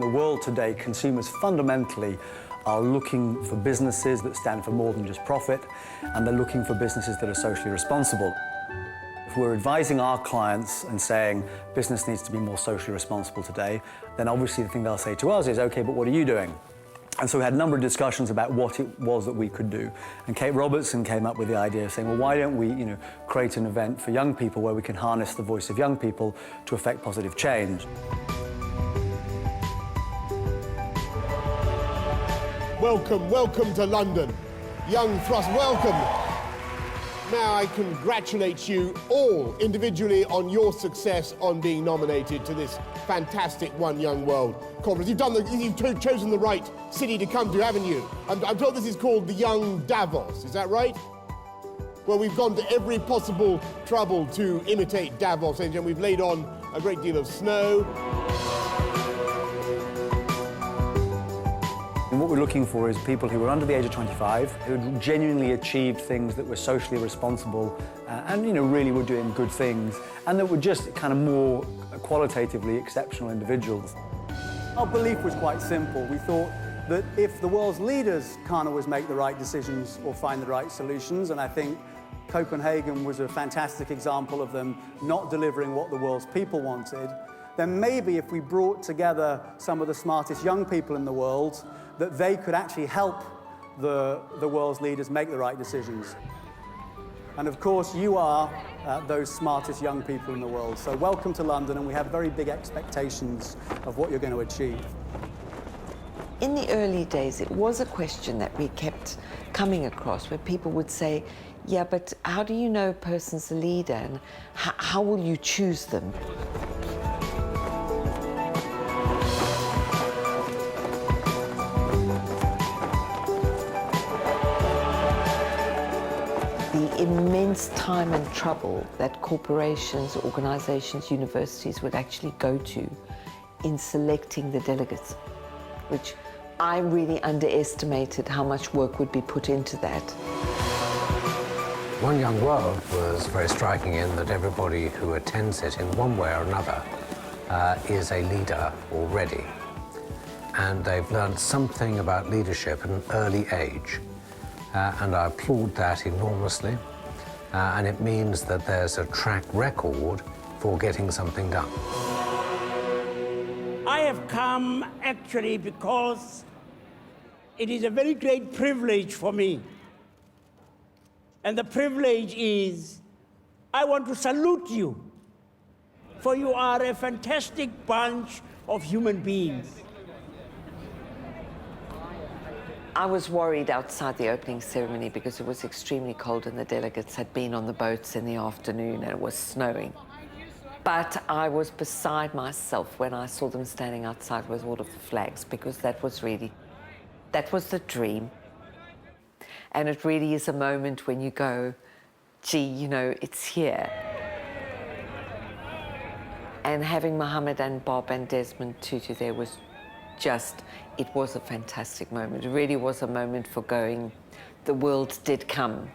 the world today, consumers fundamentally are looking for businesses that stand for more than just profit, and they're looking for businesses that are socially responsible. If we're advising our clients and saying business needs to be more socially responsible today, then obviously the thing they'll say to us is, okay, but what are you doing? And so we had a number of discussions about what it was that we could do. And Kate Robertson came up with the idea of saying, well, why don't we, create an event for young people where we can harness the voice of young people to affect positive change. Welcome, welcome to London. Young Thrust, welcome. Now I congratulate you all individually on your success on being nominated to this fantastic One Young World conference. You've chosen the right city to come to, haven't you? I'm told this is called the Young Davos, is that right? Well, we've gone to every possible trouble to imitate Davos, and we've laid on a great deal of snow. And what we're looking for is people who are under the age of 25, who genuinely achieved things that were socially responsible and really were doing good things, and that were just kind of more qualitatively exceptional individuals. Our belief was quite simple. We thought that if the world's leaders can't always make the right decisions or find the right solutions, and I think Copenhagen was a fantastic example of them not delivering what the world's people wanted, then maybe if we brought together some of the smartest young people in the world, that they could actually help the world's leaders make the right decisions. And of course, you are those smartest young people in the world. So welcome to London, and we have very big expectations of what you're going to achieve. In the early days, it was a question that we kept coming across, where people would say, yeah, but how do you know a person's a leader, and how will you choose them? The immense time and trouble that corporations, organizations, universities would actually go to in selecting the delegates, which I really underestimated how much work would be put into that. One Young World was very striking in that everybody who attends it in one way or another is a leader already. And they've learned something about leadership at an early age. And I applaud that enormously. And it means that there's a track record for getting something done. I have come actually because it is a very great privilege for me. And the privilege is, I want to salute you, for you are a fantastic bunch of human beings. I was worried outside the opening ceremony because it was extremely cold and the delegates had been on the boats in the afternoon and it was snowing. But I was beside myself when I saw them standing outside with all of the flags, because that was the dream. And it really is a moment when you go, gee, it's here. And having Mohammed and Bob and Desmond Tutu there was just, it was a fantastic moment. It really was a moment for going, the world did come,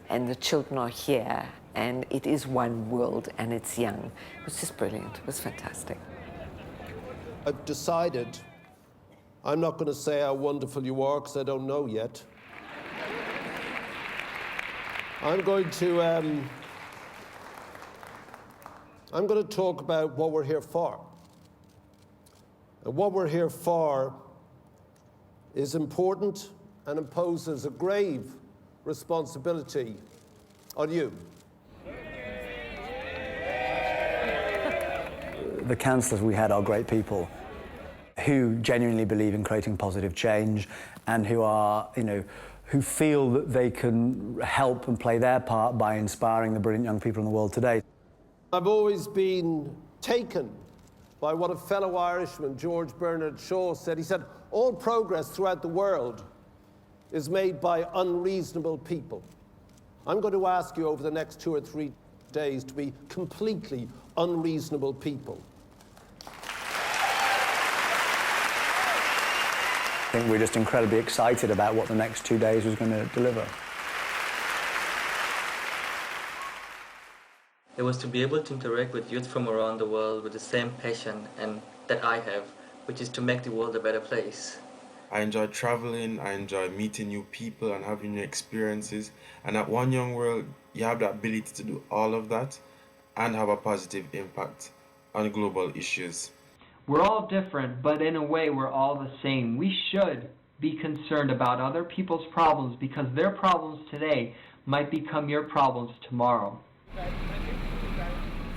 and the children are here, and it is one world, and it's young. It was just brilliant. It was fantastic. I've decided I'm not going to say how wonderful you are, because I don't know yet. I'm going to talk about what we're here for. And what we're here for is important and imposes a grave responsibility on you. The councillors we had are great people who genuinely believe in creating positive change, and who are, who feel that they can help and play their part by inspiring the brilliant young people in the world today. I've always been taken by what a fellow Irishman, George Bernard Shaw, said. He said, all progress throughout the world is made by unreasonable people. I'm going to ask you over the next 2 or 3 days to be completely unreasonable people. I think we're just incredibly excited about what the next 2 days was going to deliver. It was to be able to interact with youth from around the world with the same passion and that I have which is to make the world a better place. I enjoy traveling, I enjoy meeting new people and having new experiences. And at One Young World, you have the ability to do all of that and have a positive impact on global issues. We're all different, but in a way we're all the same. We should be concerned about other people's problems because their problems today might become your problems tomorrow.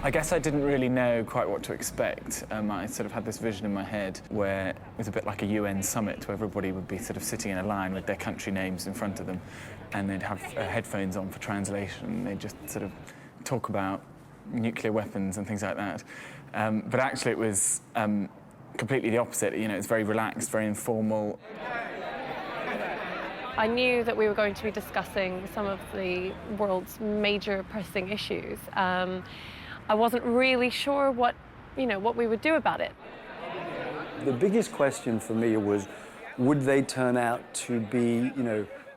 I guess I didn't really know quite what to expect. I sort of had this vision in my head where it was a bit like a UN summit where everybody would be sort of sitting in a line with their country names in front of them and they'd have headphones on for translation and they'd just sort of talk about nuclear weapons and things like that. But actually it was completely the opposite. You know, it's very relaxed, very informal. I knew that we were going to be discussing some of the world's major pressing issues. I wasn't really sure what we would do about it. The biggest question for me was, would they turn out to be,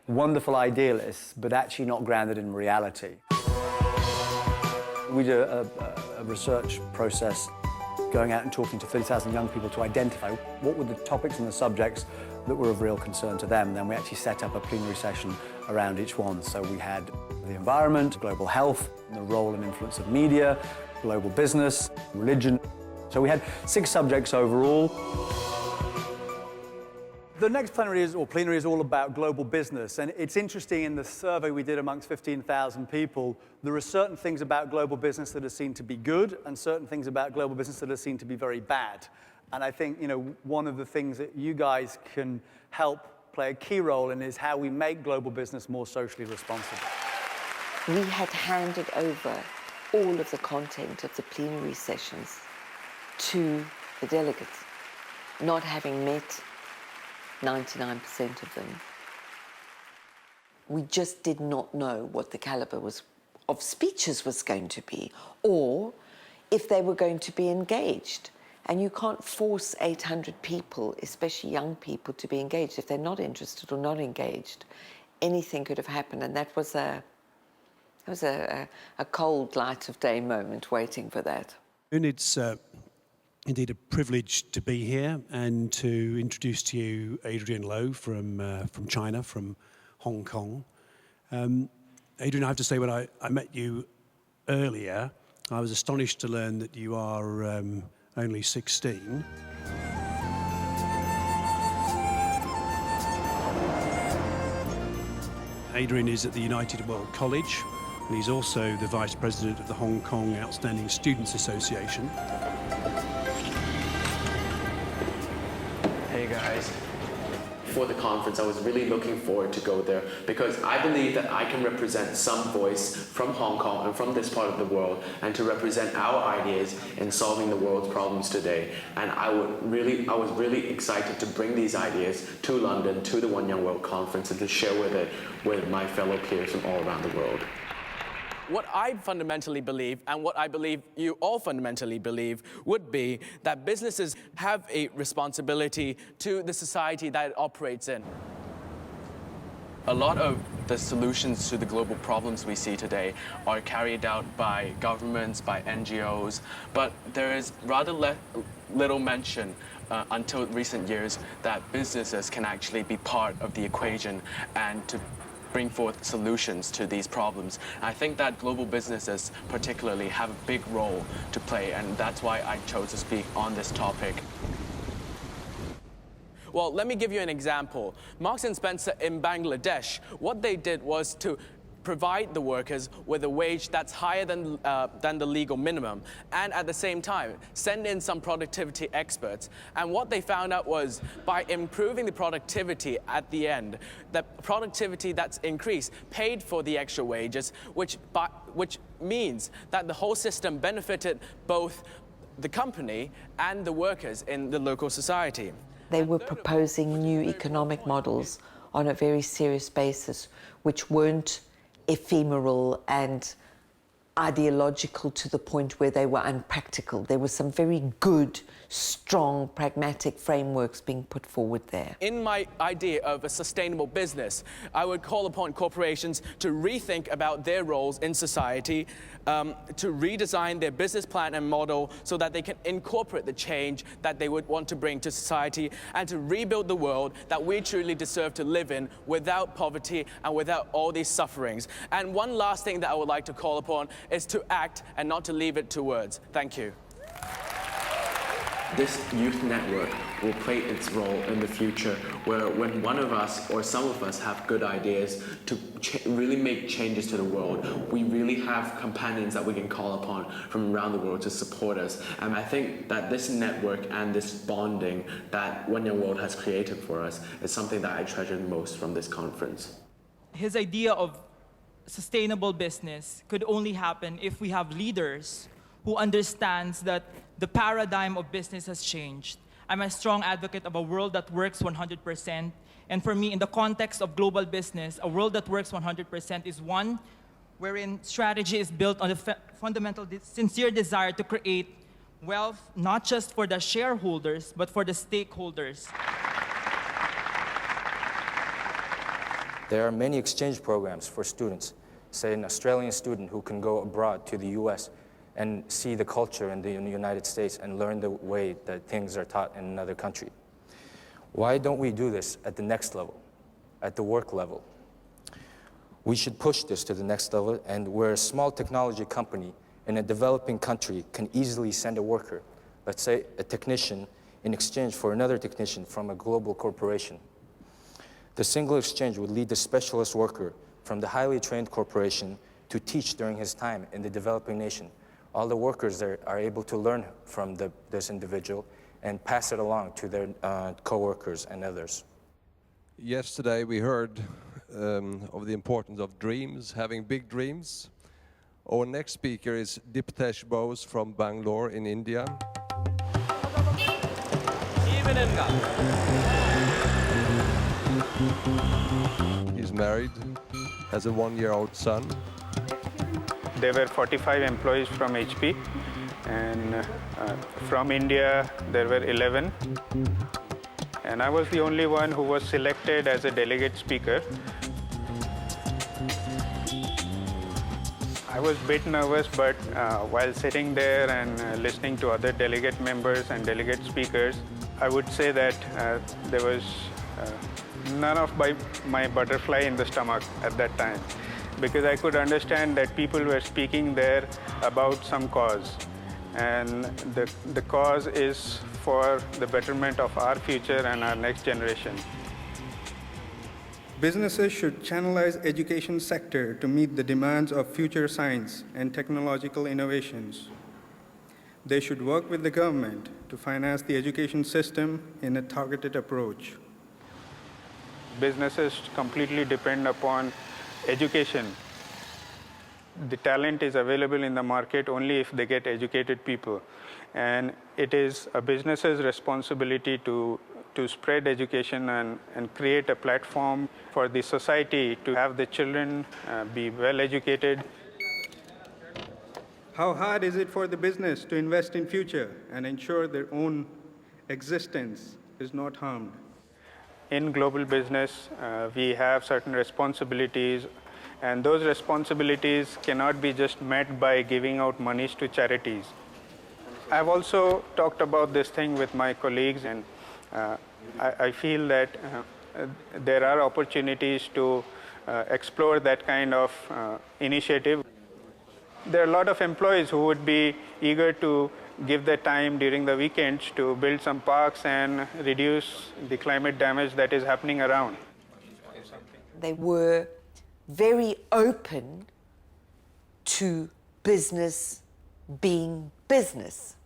wonderful idealists, but actually not grounded in reality? We did a research process going out and talking to 30,000 young people to identify what were the topics and the subjects that were of real concern to them. Then we actually set up a plenary session around each one. So we had the environment, global health, the role and influence of media, global business, religion. So we had 6 subjects overall. The next plenary is all about global business, and it's interesting in the survey we did amongst 15,000 people, there are certain things about global business that are seen to be good and certain things about global business that are seen to be very bad. And I think, one of the things that you guys can help play a key role in is how we make global business more socially responsible. We had handed over all of the content of the plenary sessions to the delegates, not having met 99% of them. We just did not know what the caliber of speeches was going to be, or if they were going to be engaged. And you can't force 800 people, especially young people, to be engaged. If they're not interested or not engaged, anything could have happened. And that was a cold light of day moment waiting for that. And it's indeed a privilege to be here and to introduce to you Adrian Lowe from China, from Hong Kong. Adrian, I have to say, when I met you earlier, I was astonished to learn that you are only 16. Adrian is at the United World College, and he's also the Vice President of the Hong Kong Outstanding Students Association. Hey guys. For the conference, I was really looking forward to go there because I believe that I can represent some voice from Hong Kong and from this part of the world and to represent our ideas in solving the world's problems today. And I was really excited to bring these ideas to London, to the One Young World Conference, and to share with my fellow peers from all around the world. What I fundamentally believe, and what I believe you all fundamentally believe, would be that businesses have a responsibility to the society that it operates in. A lot of the solutions to the global problems we see today are carried out by governments, by NGOs, but there is rather little mention until recent years that businesses can actually be part of the equation and to bring forth solutions to these problems. I think that global businesses particularly have a big role to play, and that's why I chose to speak on this topic. Well, let me give you an example. Marks & Spencer in Bangladesh, what they did was to provide the workers with a wage that's higher than the legal minimum, and at the same time send in some productivity experts. And what they found out was, by improving the productivity at the end, the productivity that's increased paid for the extra wages, which means that the whole system benefited both the company and the workers in the local society. They were proposing new economic models on a very serious basis, which weren't ephemeral and ideological to the point where they were unpractical. There were some very good, strong, pragmatic frameworks being put forward there. In my idea of a sustainable business, I would call upon corporations to rethink about their roles in society, to redesign their business plan and model so that they can incorporate the change that they would want to bring to society, and to rebuild the world that we truly deserve to live in without poverty and without all these sufferings. And one last thing that I would like to call upon is to act and not to leave it to words. Thank you. This youth network will play its role in the future, where when one of us or some of us have good ideas to really make changes to the world, we really have companions that we can call upon from around the world to support us. And I think that this network and this bonding that One Young World has created for us is something that I treasure most from this conference. His idea of sustainable business could only happen if we have leaders who understands that the paradigm of business has changed. I'm a strong advocate of a world that works 100%. And for me, in the context of global business, a world that works 100% is one wherein strategy is built on the fundamental, sincere desire to create wealth, not just for the shareholders, but for the stakeholders. There are many exchange programs for students. Say an Australian student who can go abroad to the US and see the culture in the United States and learn the way that things are taught in another country. Why don't we do this at the next level, at the work level? We should push this to the next level, and where a small technology company in a developing country can easily send a worker, let's say a technician, in exchange for another technician from a global corporation. The single exchange would lead the specialist worker from the highly trained corporation to teach during his time in the developing nation. All the workers there are able to learn from this individual and pass it along to their co-workers and others. Yesterday we heard of the importance of dreams, having big dreams. Our next speaker is Diptesh Bose from Bangalore in India. He's married, has a one-year-old son. There were 45 employees from HP, and from India there were 11. And I was the only one who was selected as a delegate speaker. I was a bit nervous, but while sitting there and listening to other delegate members and delegate speakers, I would say that there was none of my butterfly in the stomach at that time, because I could understand that people were speaking there about some cause. And the cause is for the betterment of our future and our next generation. Businesses should channelize education sector to meet the demands of future science and technological innovations. They should work with the government to finance the education system in a targeted approach. Businesses completely depend upon education. The talent is available in the market only if they get educated people. And it is a business's responsibility to spread education and create a platform for the society to have the children be well educated. How hard is it for the business to invest in future and ensure their own existence is not harmed? In global business, we have certain responsibilities, and those responsibilities cannot be just met by giving out monies to charities. I've also talked about this thing with my colleagues, and I feel that there are opportunities to explore that kind of initiative. There are a lot of employees who would be eager to give their time during the weekends to build some parks and reduce the climate damage that is happening around. They were very open to business being business,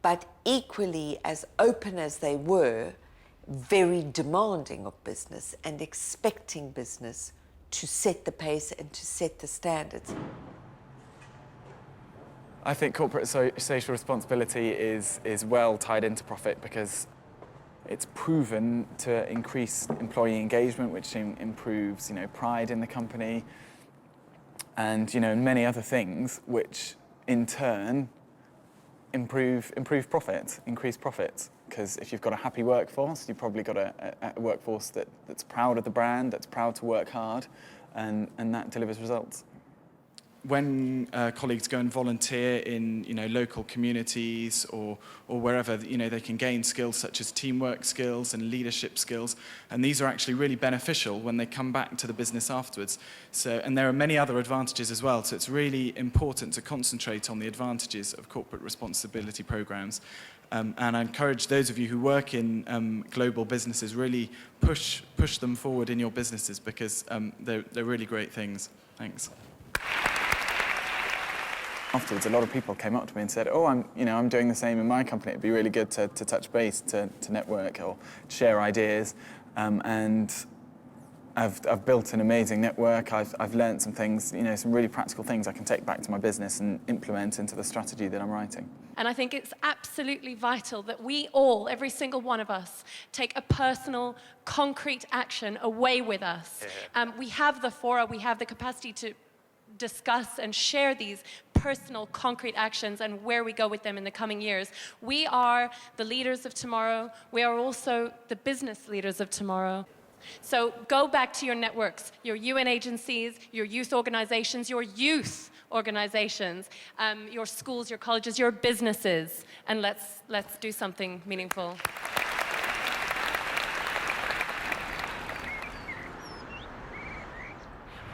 but equally as open as they were, very demanding of business and expecting business to set the pace and to set the standards. I think corporate social responsibility is well tied into profit, because it's proven to increase employee engagement, which improves, pride in the company. and many other things, which in turn improve profit, increase profits. Because if you've got a happy workforce, you've probably got a workforce that's proud of the brand, that's proud to work hard, and that delivers results. When colleagues go and volunteer in local communities or wherever, they can gain skills such as teamwork skills and leadership skills, and these are actually really beneficial when they come back to the business afterwards. And there are many other advantages as well, so it's really important to concentrate on the advantages of corporate responsibility programs. And I encourage those of you who work in global businesses, really push them forward in your businesses, because they're really great things. Thanks. Afterwards, a lot of people came up to me and said, "Oh, I'm doing the same in my company. It'd be really good to touch base, to network or share ideas." And I've built an amazing network. I've learned some things, some really practical things I can take back to my business and implement into the strategy that I'm writing. And I think it's absolutely vital that we all, every single one of us, take a personal, concrete action away with us. We have the fora, we have the capacity to discuss and share these personal, concrete actions and where we go with them in the coming years. We are the leaders of tomorrow. We are also the business leaders of tomorrow. So go back to your networks, your UN agencies, your youth organizations, your youth organizations, your schools, your colleges, your businesses, and let's do something meaningful.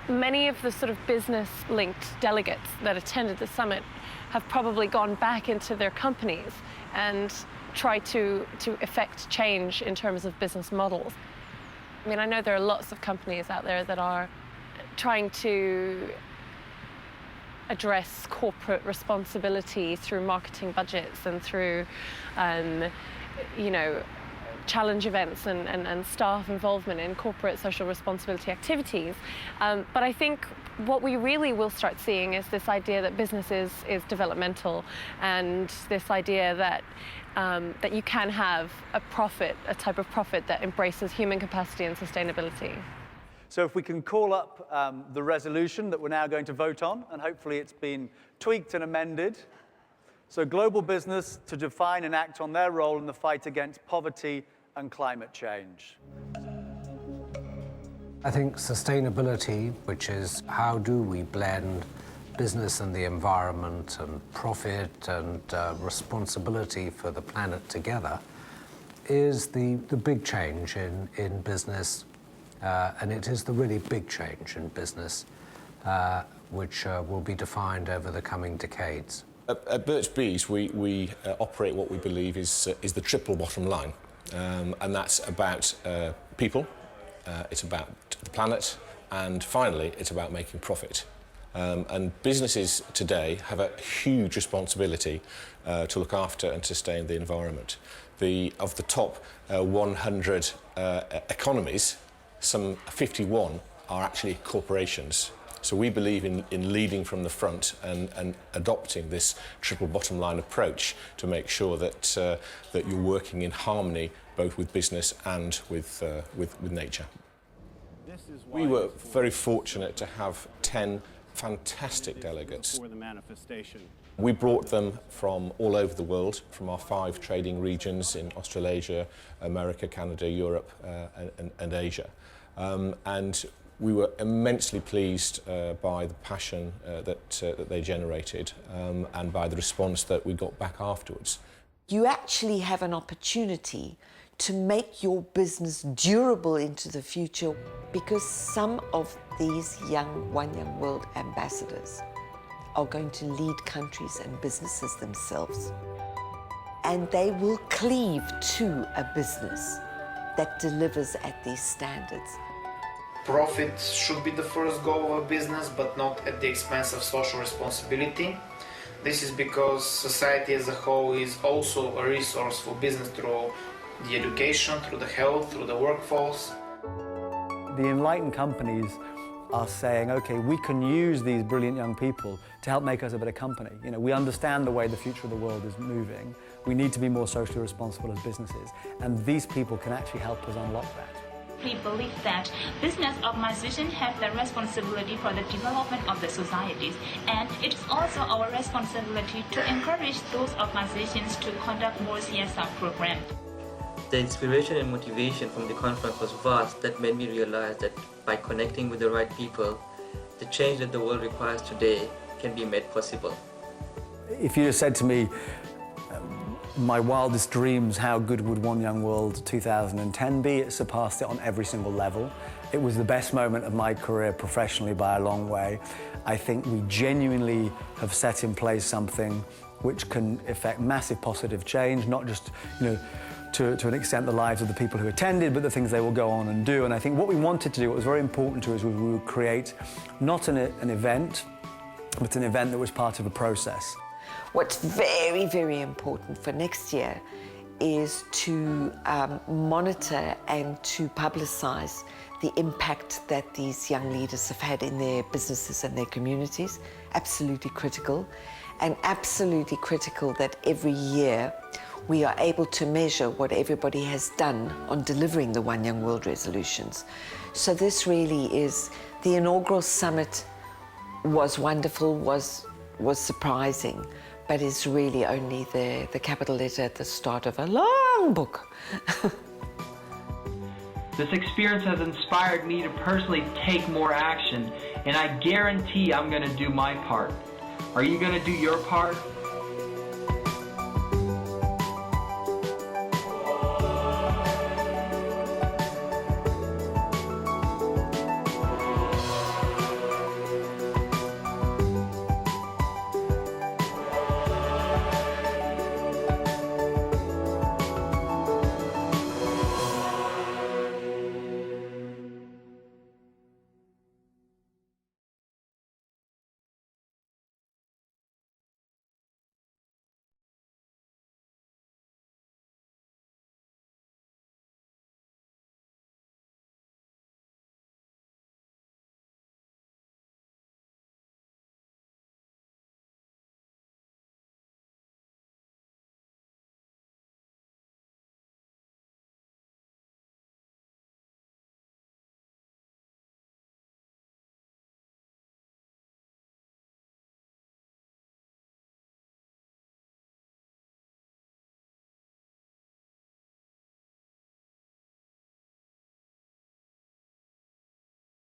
Many of the sort of business-linked delegates that attended the summit have probably gone back into their companies and tried to effect change in terms of business models. I mean, I know there are lots of companies out there that are trying to address corporate responsibility through marketing budgets and through, challenge events and staff involvement in corporate social responsibility activities. But I think what we really will start seeing is this idea that business is developmental, and this idea that that you can have a type of profit that embraces human capacity and sustainability. So if we can call up the resolution that we're now going to vote on, and hopefully it's been tweaked and amended. So global business to define and act on their role in the fight against poverty and climate change. I think sustainability, which is how do we blend business and the environment and profit and responsibility for the planet together, is the big change in business, and it is the really big change in business, which will be defined over the coming decades. At Birch Bees, we operate what we believe is the triple bottom line, and that's about people, it's about the planet, and finally, it's about making profit. And businesses today have a huge responsibility to look after and sustain the environment. Of the top 100 economies, some 51 are actually corporations. So we believe in leading from the front and adopting this triple bottom line approach to make sure that you're working in harmony both with business and with nature. We were very fortunate to have 10 fantastic delegates. For the manifestation. We brought them from all over the world, from our 5 trading regions in Australasia, America, Canada, Europe, and Asia. And we were immensely pleased by the passion that they generated and by the response that we got back afterwards. You actually have an opportunity to make your business durable into the future, because some of these One Young World ambassadors are going to lead countries and businesses themselves. And they will cleave to a business that delivers at these standards. Profit should be the first goal of a business, but not at the expense of social responsibility. This is because society as a whole is also a resource for business through the education, through the health, through the workforce. The enlightened companies are saying, okay, we can use these brilliant young people to help make us a better company. We understand the way the future of the world is moving. We need to be more socially responsible as businesses, and these people can actually help us unlock that. deeply believe that business organizations have the responsibility for the development of the societies, and it is also our responsibility to encourage those organizations to conduct more CSR programs. The inspiration and motivation from the conference was vast. That made me realize that by connecting with the right people, the change that the world requires today can be made possible. If you had said to me, my wildest dreams, how good would One Young World 2010 be? It surpassed it on every single level. It was the best moment of my career professionally by a long way. I think we genuinely have set in place something which can effect massive positive change, not just, to an extent the lives of the people who attended, but the things they will go on and do. And I think what we wanted to do, what was very important to us, was we would create not an event, but an event that was part of a process. What's very, very important for next year is to monitor and to publicize the impact that these young leaders have had in their businesses and their communities. Absolutely critical. And absolutely critical that every year we are able to measure what everybody has done on delivering the One Young World resolutions. So this really is, the inaugural summit was wonderful, was surprising, but is really only the capital letter at the start of a long book. This experience has inspired me to personally take more action, and I guarantee I'm going to do my part. Are you going to do your part?